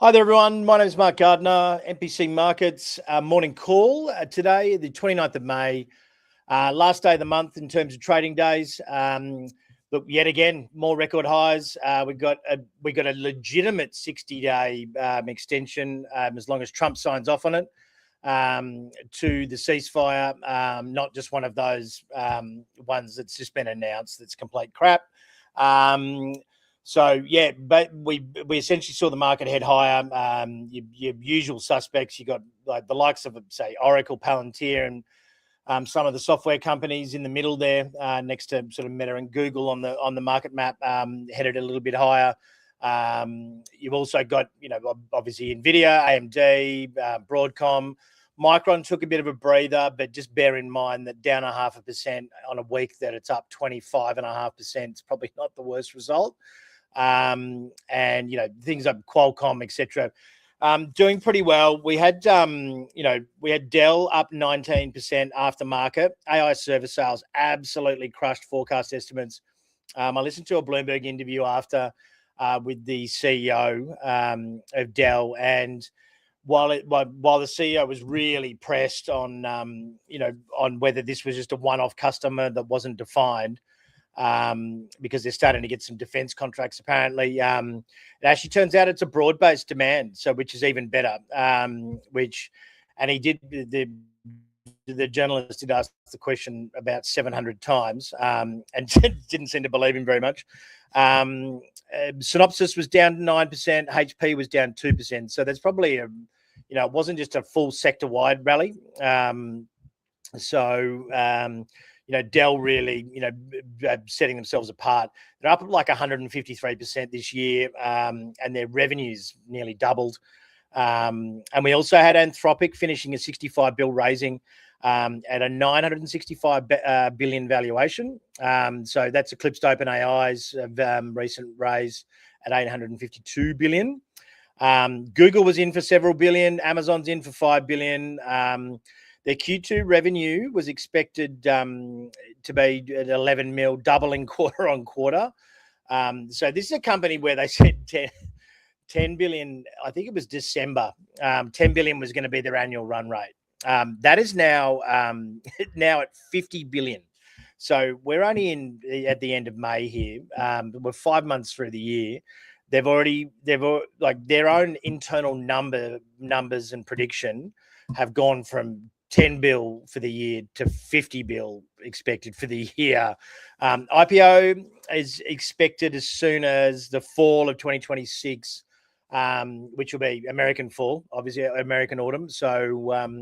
Hi there, everyone. My name is Mark Gardner, MPC Markets morning call. Today, the 29th of May, last day of the month in terms of trading days. Look, yet again, more record highs. We got a legitimate 60-day extension as long as Trump signs off on it to the ceasefire. Not just one of those ones that's just been announced that's complete crap. So yeah, but we essentially saw the market head higher. Your usual suspects. You got like the likes of say Oracle, Palantir, and some of the software companies in the middle there, next to sort of Meta and Google on the market map, headed a little bit higher. You've also got obviously Nvidia, AMD, Broadcom. Micron took a bit of a breather, but just bear in mind that down 0.5% on a week that it's up 25.5% is probably not the worst result. And things like Qualcomm, etc., doing pretty well. We had Dell up 19% after market. AI server sales absolutely crushed forecast estimates. I listened to a Bloomberg interview after with the CEO of Dell, and while the CEO was really pressed on on whether this was just a one-off customer that wasn't defined, because they're starting to get some defense contracts apparently. It actually turns out it's a broad-based demand, so which is even better. And he did the journalist did ask the question about 700 times, and didn't seem to believe him very much. Synopsys was down 9%, HP was down 2%. So there's probably it wasn't just a full sector-wide rally. Dell really, setting themselves apart. They're up like 153% this year, and their revenues nearly doubled. And we also had Anthropic finishing a 65 bill raising at a 965 billion valuation. So that's eclipsed OpenAI's recent raise at 852 billion. Google was in for several billion. Amazon's in for 5 billion. Their Q2 revenue was expected to be at 11 mil, doubling quarter on quarter. So this is a company where they said 10 billion, I think it was December, 10 billion was going to be their annual run rate. That is now at 50 billion. So we're only at the end of May here. We're 5 months through the year. They've like their own internal numbers and prediction have gone from 10 bill for the year to 50 bill expected for the year. IPO is expected as soon as the fall of 2026, which will be American fall, obviously American autumn. So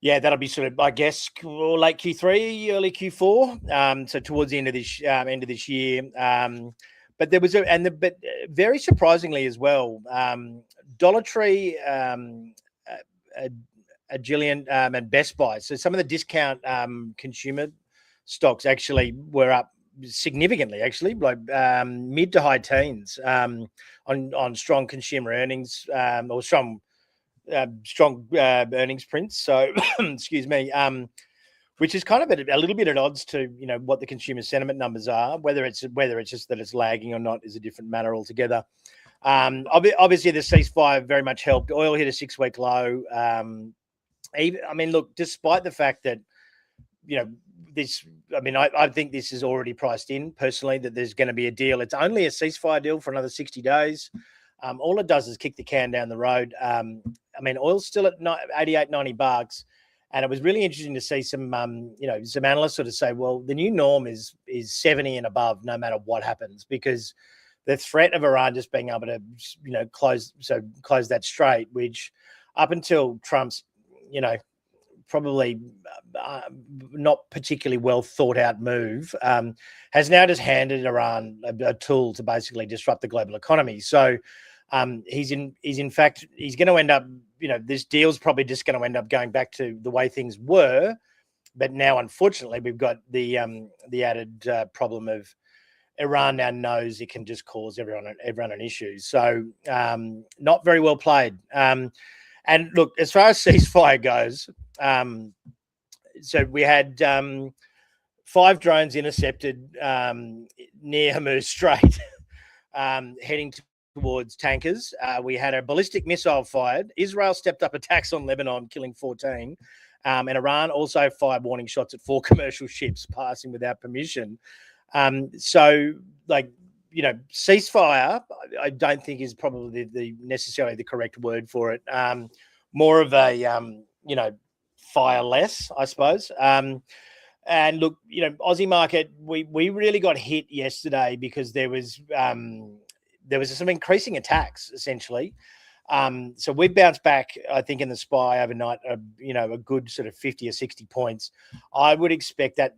that'll be sort of, I guess, late Q3, early Q4. So towards the end of this year. But there was but very surprisingly as well, Dollar Tree, Agilent, and Best Buy. So some of the discount consumer stocks actually were up significantly, actually, like mid to high teens on strong consumer earnings or strong earnings prints. So excuse me. Which is kind of a little bit at odds to what the consumer sentiment numbers are. Whether it's just that it's lagging or not is a different matter altogether. Obviously, the ceasefire very much helped. Oil hit a 6-week low. Look, despite the fact that I think this is already priced in personally that there's going to be a deal. It's only a ceasefire deal for another 60 days. All it does is kick the can down the road. Oil's still at $88-90. And it was really interesting to see some analysts sort of say, well, the new norm is 70 and above, no matter what happens, because the threat of Iran just being able to, close that strait, which up until Trump's, probably not particularly well thought out move, has now just handed Iran a tool to basically disrupt the global economy. So he's going to end up, this deal's probably just going to end up going back to the way things were. But now, unfortunately, we've got the added problem of Iran now knows it can just cause everyone an issue. So not very well played. And look, as far as ceasefire goes, so we had 5 drones intercepted near Hormuz Strait, heading towards tankers. We had a ballistic missile fired. Israel stepped up attacks on Lebanon, killing 14. And Iran also fired warning shots at 4 commercial ships passing without permission. So, ceasefire, I don't think is probably the necessarily the correct word for it. More of a, fire less, I suppose. And look, Aussie market, we really got hit yesterday because there was some increasing attacks, essentially. So we bounced back, I think, in the SPY overnight, a good sort of 50 or 60 points. I would expect that,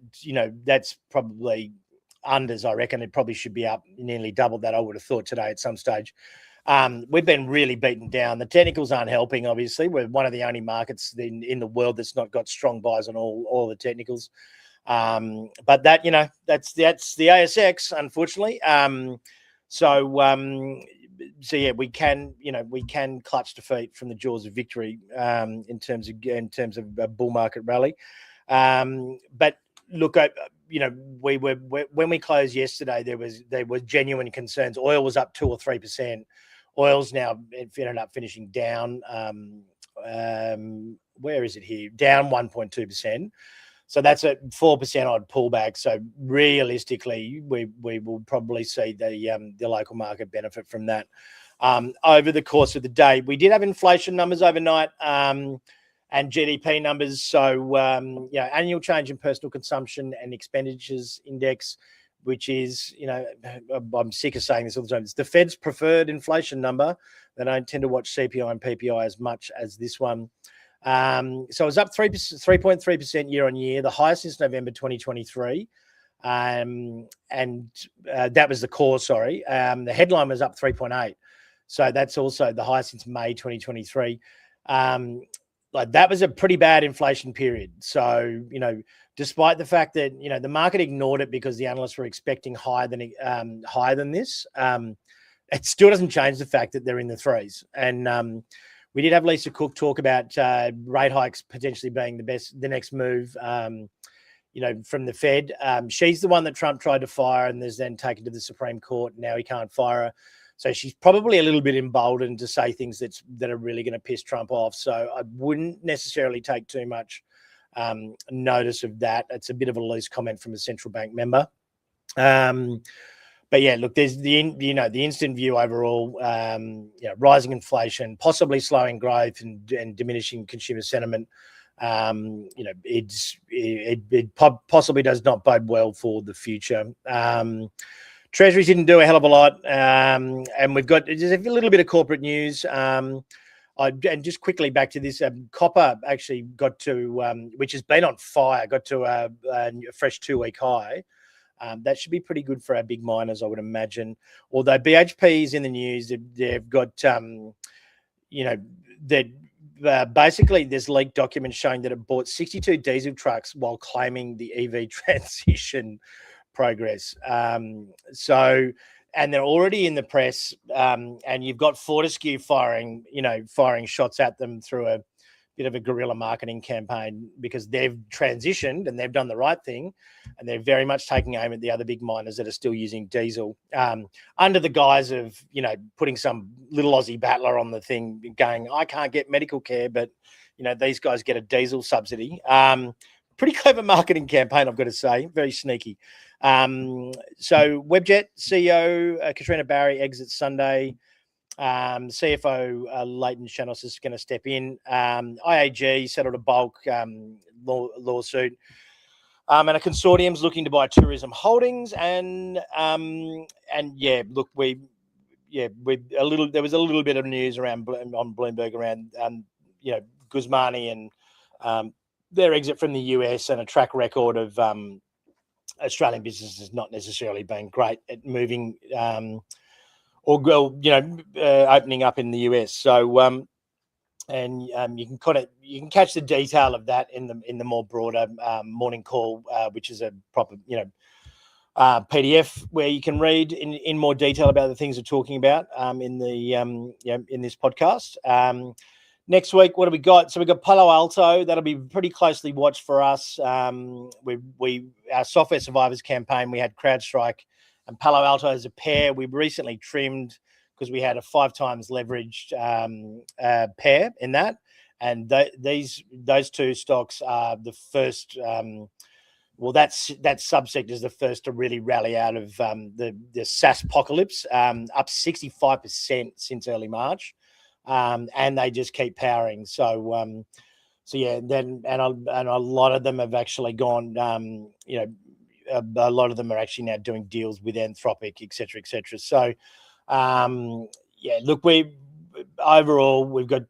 that's probably unders. I reckon it probably should be up nearly double that, I would have thought, today at some stage. We've been really beaten down. The technicals aren't helping, obviously. We're one of the only markets in the world that's not got strong buys on all the technicals. But that, that's the ASX, unfortunately. So yeah, we can clutch defeat from the jaws of victory in terms of a bull market rally. But look, when we closed yesterday, there was genuine concerns. Oil was up 2 or 3%. Oil's now ended up finishing down. Where is it here? Down 1.2%. So that's a 4% odd pullback. So realistically, we will probably see the local market benefit from that over the course of the day. We did have inflation numbers overnight and GDP numbers. So annual change in personal consumption and expenditures index, which is, I'm sick of saying this all the time, it's the Fed's preferred inflation number. They don't tend to watch CPI and PPI as much as this one. So it was up 3.3% year on year, the highest since November 2023. And that was the core, sorry. The headline was up 3.8. So that's also the highest since May 2023. That was a pretty bad inflation period. So, despite the fact that, the market ignored it because the analysts were expecting higher than this, it still doesn't change the fact that they're in the threes. And we did have Lisa Cook talk about rate hikes potentially being the next move, from the Fed. She's the one that Trump tried to fire and is then taken to the Supreme Court. Now he can't fire her. So she's probably a little bit emboldened to say things that are really going to piss Trump off. So I wouldn't necessarily take too much notice of that. It's a bit of a loose comment from a central bank member. But yeah, look, there's the instant view overall, rising inflation, possibly slowing growth and diminishing consumer sentiment. It possibly does not bode well for the future. Treasuries didn't do a hell of a lot, and we've got just a little bit of corporate news. And just quickly back to this, copper actually got to, which has been on fire, got to a fresh 2-week high. That should be pretty good for our big miners, I would imagine. Although BHP is in the news, they've got, basically there's leaked documents showing that it bought 62 diesel trucks while claiming the EV transition progress. And they're already in the press, and you've got Fortescue firing shots at them through a bit of a guerrilla marketing campaign because they've transitioned and they've done the right thing, and they're very much taking aim at the other big miners that are still using diesel, under the guise of, putting some little Aussie battler on the thing going, I can't get medical care, but, these guys get a diesel subsidy. Pretty clever marketing campaign, I've got to say, very sneaky. So Webjet CEO Katrina Barry exits Sunday. CFO Leighton Shanos is going to step in. IAG settled a bulk lawsuit, and a consortium's looking to buy Tourism Holdings. And yeah, look, there was a little bit of news around on Bloomberg around Guzmani and their exit from the US, and a track record of Australian business has not necessarily been great at moving opening up in the US. So you can catch the detail of that in the more broader morning call, which is a proper PDF where you can read in more detail about the things we're talking about in this podcast. Next week, what do we got? So we've got Palo Alto. That'll be pretty closely watched for us. Our Software Survivors campaign, we had CrowdStrike and Palo Alto as a pair. We recently trimmed because we had a 5 times leveraged pair in that. And those two stocks are the first. That subsector is the first to really rally out of the SaaS apocalypse, up 65% since early March, and they just keep powering. So yeah, then and a lot of them have actually gone. A lot of them are actually now doing deals with Anthropic, et cetera, et cetera. So yeah, look, overall we've got.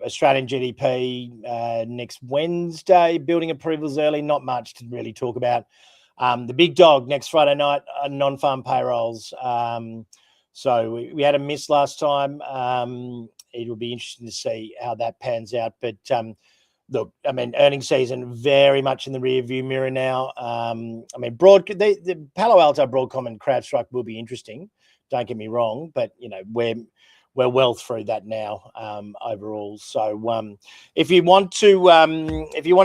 Australian GDP next Wednesday, building approvals early, not much to really talk about. The big dog next Friday night, non-farm payrolls. So we had a miss last time. It will be interesting to see how that pans out. But look, I mean, earnings season very much in the rear view mirror now. I mean, the Palo Alto, Broadcom and CrowdStrike will be interesting. Don't get me wrong, but we're well through that now overall. So if you want to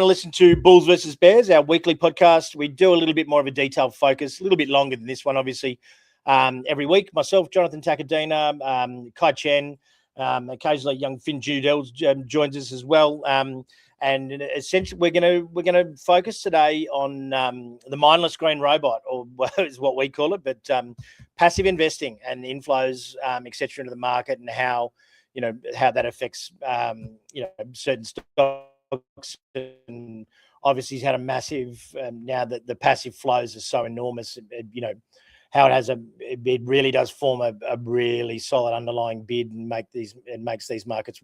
listen to Bulls versus Bears, our weekly podcast, we do a little bit more of a detailed focus, a little bit longer than this one, obviously. Every week, myself, Jonathan Takadina, Kai Chen, occasionally young Finn Judell joins us as well. And essentially, we're gonna focus today on the mindless green robot, or is what we call it, but passive investing and inflows, etc., into the market, and how that affects certain stocks. And obviously, he's had a massive. Now that the passive flows are so enormous, how it really does form a really solid underlying bid and makes these markets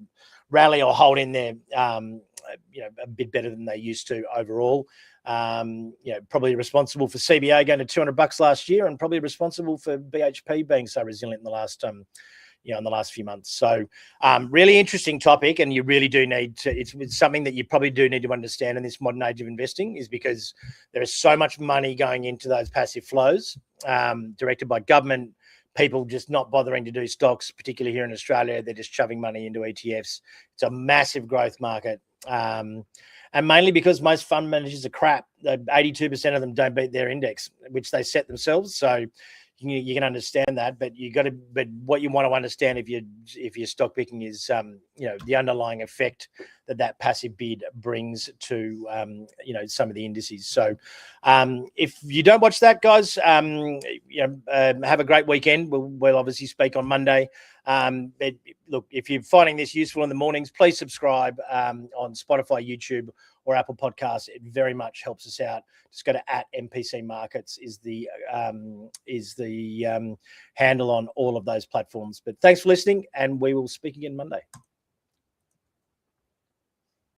rally or hold in there, a bit better than they used to overall. Probably responsible for CBA going to $200 last year, and probably responsible for BHP being so resilient in the last in the last few months. So really interesting topic, and you really do need to, it's something that you probably do need to understand in this modern age of investing, is because there is so much money going into those passive flows, directed by government, people just not bothering to do stocks, particularly here in Australia. They're just shoving money into ETFs. It's a massive growth market. And mainly because most fund managers are crap. 82% of them don't beat their index, which they set themselves. So you can understand that, but what you want to understand if you're stock picking is the underlying effect that passive bid brings to some of the indices. So if you don't watch that, guys, have a great weekend. We'll obviously speak on Monday. But look, if you're finding this useful in the mornings, please subscribe on Spotify, YouTube, or Apple Podcasts. It very much helps us out. Just go to @MPC Markets is the handle on all of those platforms. But thanks for listening, and we will speak again Monday.